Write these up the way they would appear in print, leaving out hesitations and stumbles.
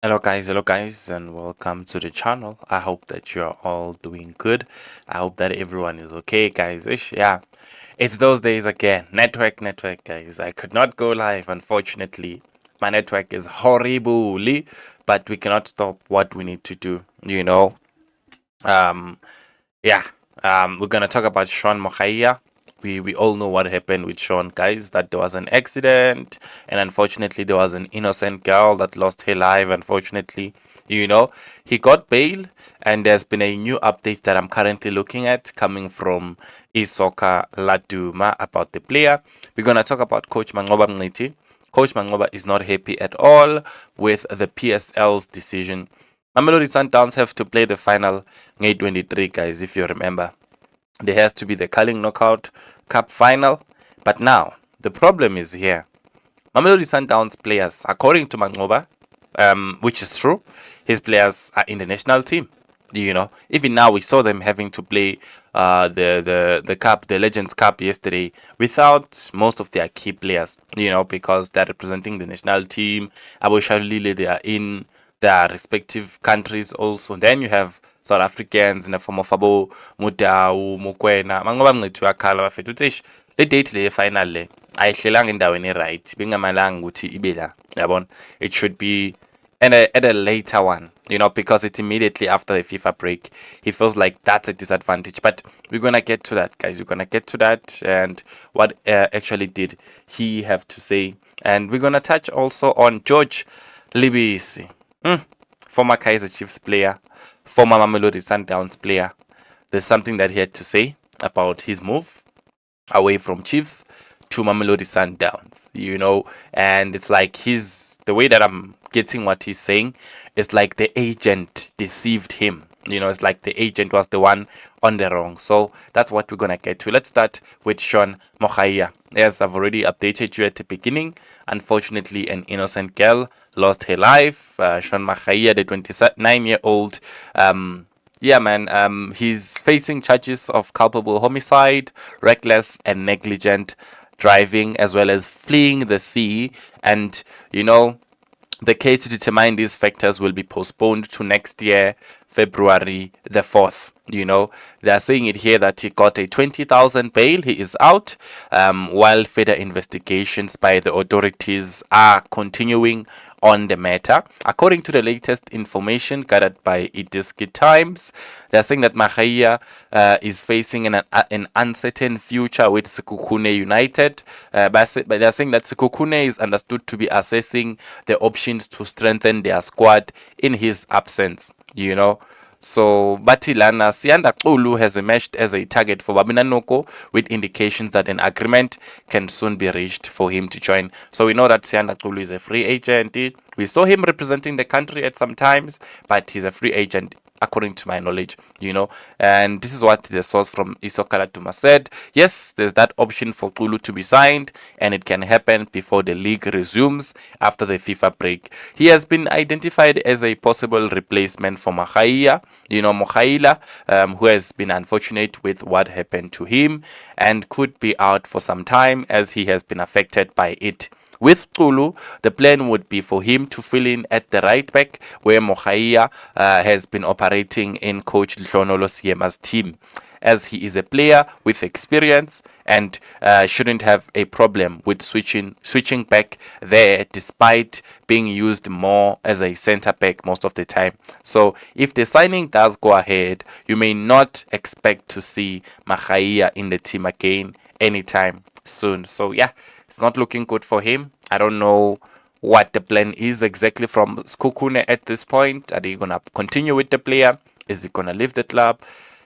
Hello guys, and welcome to the channel. I hope that you're all doing good. I hope that everyone is okay, guys. Yeah, it's those days again. Network, guys. I could not go live, unfortunately. My network is horrible, but we cannot stop what we need to do. Um, yeah, we're gonna talk about Shaune Mogaila. We all know what happened with Shaune, guys. That there was an accident, and unfortunately, there was an innocent girl that lost her life. Unfortunately, you know, he got bail, and there's been a new update that I'm currently looking at coming from Isoka Laduma about the player. We're gonna talk about Coach Mnqithi. Coach Manqoba is not happy at all with the PSL's decision. Mamelodi Sundowns have to play the final in 23, guys, if you remember. There has to be the Carling Knockout Cup final. But now, the problem is here. Mamelodi Sundowns players, according to Manqoba, which is true, his players are in the national team. Even now we saw them having to play the cup, the Legends Cup yesterday without most of their key players. Because they're representing the national team. Abu Shalile, they are in their respective countries also. Then you have South Africans in the form of Abo Mutau, Mokwena, Manqoba Mnqithi wakhala bafethu uthi eish le date le final le ayihlelanga endaweni right bengamalanga ukuthi ibe la yabona. It should be at a later one, because it's immediately after the FIFA break. He feels like that's a disadvantage. But we're going to get to that, guys. We're going to get to that and what actually did he have to say. And we're going to touch also on George Lebese, former Kaiser Chiefs player, former Mamelodi Sundowns player. There's something that he had to say about his move away from Chiefs to Mamelodi Sundowns, and it's like the way that I'm getting what he's saying is like the agent deceived him. It's like the agent was the one on the wrong. So that's what we're gonna get to. Let's start with Shaune Mogaila. As I've already updated you at the beginning, unfortunately, an innocent girl lost her life. Shaune Mogaila, the 29-year-old, yeah, man. He's facing charges of culpable homicide, reckless and negligent driving, as well as fleeing the sea. And, the case to determine these factors will be postponed to next year, February the 4th. They are saying it here that he got a 20,000 bail. He is out, while further investigations by the authorities are continuing on the matter. According to the latest information gathered by Idiski Times, they are saying that Mogaila is facing an uncertain future with Sekhukhune United. But they are saying that Sekhukhune is understood to be assessing the options to strengthen their squad in his absence. So Batilana Sianda Ulu has emerged as a target for Babina Noko, with indications that an agreement can soon be reached for him to join. So we know that Sianda Ulu is a free agent. We saw him representing the country at some times, but he's a free agent according to my knowledge, and this is what the source from Isoka Laduma said. Yes, there's that option for Kulu to be signed, and it can happen before the league resumes after the FIFA break. He has been identified as a possible replacement for Mogaila, who has been unfortunate with what happened to him and could be out for some time as he has been affected by it. With Kulu, the plan would be for him to fill in at the right back, where Mogaila has been operating in Coach Hlonolo Siema's team, as he is a player with experience and shouldn't have a problem with switching back there, despite being used more as a center back most of the time. So if the signing does go ahead, you may not expect to see Mogaila in the team again anytime soon. So yeah, it's not looking good for him. I don't know what the plan is exactly from Sekhukhune at this point. Are they going to continue with the player? Is he going to leave the club?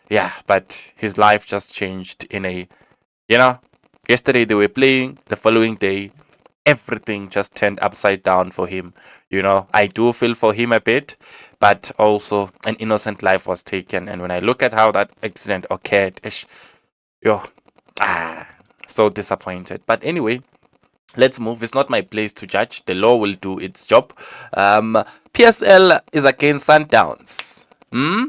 Yeah, but his life just changed yesterday they were playing, the following day, everything just turned upside down for him. I do feel for him a bit, but also an innocent life was taken. And when I look at how that accident occurred, so disappointed. But anyway, let's move. It's not my place to judge. The law will do its job. PSL is against Sundowns.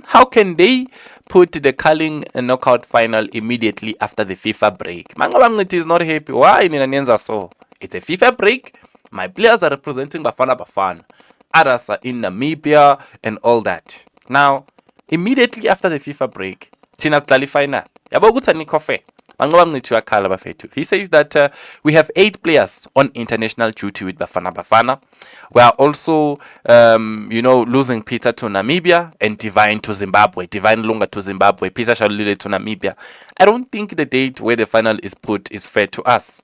How can they put the Carling knockout final immediately after the FIFA break? Manqoba Mnqithi is not happy. Why nina niyenza so? It's a FIFA break. My players are representing Bafana Bafana. others are in Namibia and all that. Now, immediately after the FIFA break, Tina Stalifina, Yaboguta Nikofe, he says that we have 8 players on international duty with Bafana Bafana. We are also, losing Peter to Namibia and Divine to Zimbabwe. Divine Lunga to Zimbabwe. Peter Shalile to Namibia. I don't think the date where the final is put is fair to us.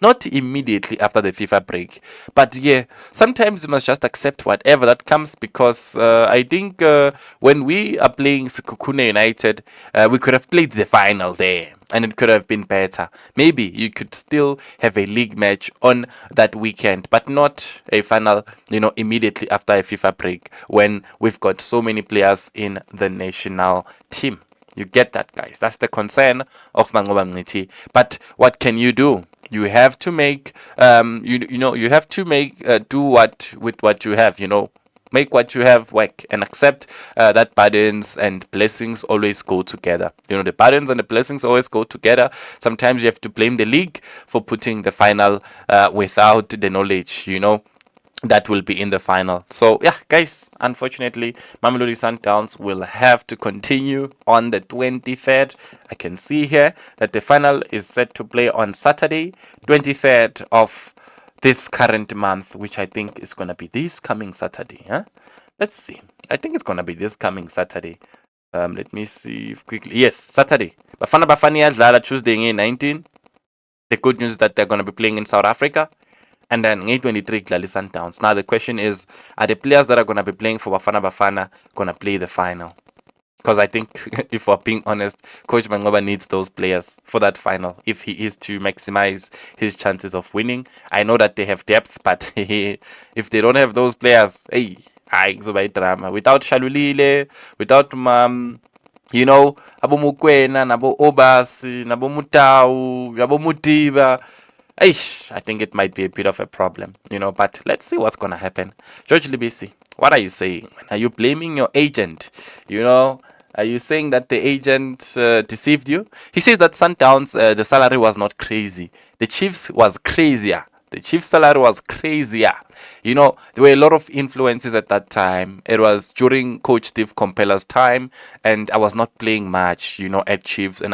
Not immediately after the FIFA break. But yeah, sometimes you must just accept whatever that comes, because I think when we are playing Sekhukhune United, we could have played the final there and it could have been better. Maybe you could still have a league match on that weekend, but not a final, immediately after a FIFA break when we've got so many players in the national team. You get that, guys? That's the concern of Manqoba Mnqithi. But what can you do? You have to make you have to make do what with what you have, make what you have work, and accept that burdens and blessings always go together. The burdens and the blessings always go together. Sometimes you have to blame the league for putting the final without the knowledge, that will be in the final. So yeah, guys, unfortunately, Mamelodi Sundowns will have to continue on the 23rd. I can see here that the final is set to play on Saturday, 23rd of this current month, which I think is going to be this coming Saturday. Let's see. I think it's going to be this coming Saturday. Let me see quickly. Yes, Saturday. Bafana Bafana Zara Tuesday 19. The good news is that they're going to be playing in South Africa. And then 23 Glali Sundowns. Now the question is, are the players that are going to be playing for Bafana Bafana going to play the final? Because I think, if we're being honest, Coach Manqoba needs those players for that final if he is to maximize his chances of winning. I know that they have depth, but if they don't have those players, hey, drama. Without Shalulile, without Abo Mukwena, Nabo Obasi, Nabo Mutau, Nabo Mutiba. I think it might be a bit of a problem, but let's see what's going to happen. George Lebese, what are you saying? Are you blaming your agent? Are you saying that the agent deceived you? He says that Sundowns, the salary was not crazy. The Chiefs was crazier. The Chiefs' salary was crazier. There were a lot of influences at that time. It was during Coach Steve Compella's time, and I was not playing much, at Chiefs. And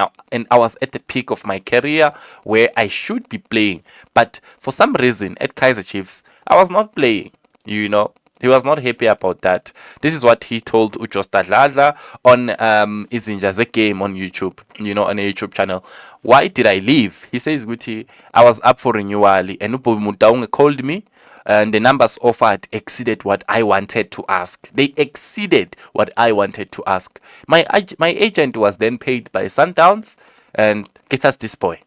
I was at the peak of my career where I should be playing. But for some reason, at Kaizer Chiefs, I was not playing, He was not happy about that. This is what he told Ujosta Dladla on Izinja's game on YouTube, on a YouTube channel. Why did I leave? He says, Guti, I was up for renewal and Upomutaunga called me and the numbers offered exceeded what I wanted to ask. They exceeded what I wanted to ask. My agent was then paid by Sundowns and get us this boy,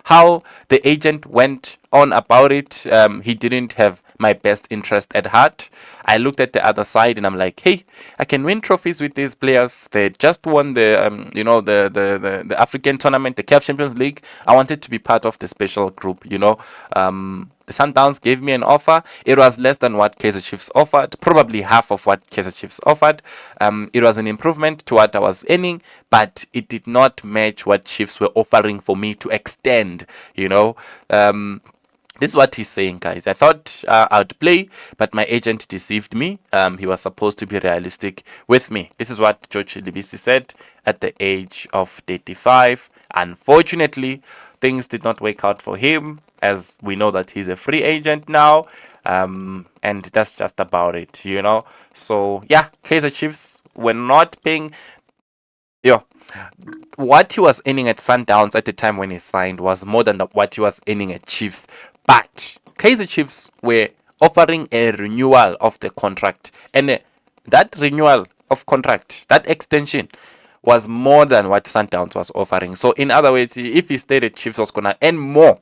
How the agent went on about it, he didn't have my best interest at heart. I looked at the other side and I'm like, hey, I can win trophies with these players. They just won the the African tournament, the CAF Champions League. I wanted to be part of the special group, The Sundowns gave me an offer. It was less than what Kaizer Chiefs offered, probably half of what Kaizer Chiefs offered. It was an improvement to what I was earning, but it did not match what Chiefs were offering for me to extend, This is what he's saying, guys. I thought I'd play, but my agent deceived me. He was supposed to be realistic with me. This is what George Lebese said at the age of 35. Unfortunately, things did not work out for him, as we know that he's a free agent now. And that's just about it, So, yeah, Kaizer Chiefs were not paying... what he was earning at Sundowns at the time when he signed was more than what he was earning at Chiefs. But Kaizer Chiefs were offering a renewal of the contract. And that renewal of contract, that extension, was more than what Sundowns was offering. So in other words, if he stayed at Chiefs, was going to earn more,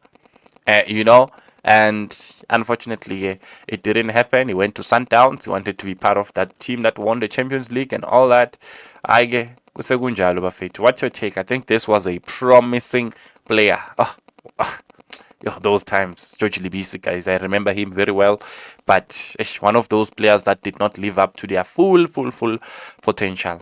And unfortunately, it didn't happen. He went to Sundowns. He wanted to be part of that team that won the Champions League and all that. What's your take? I think this was a promising player. Those times, George Lebese, guys, I remember him very well. But one of those players that did not live up to their full potential.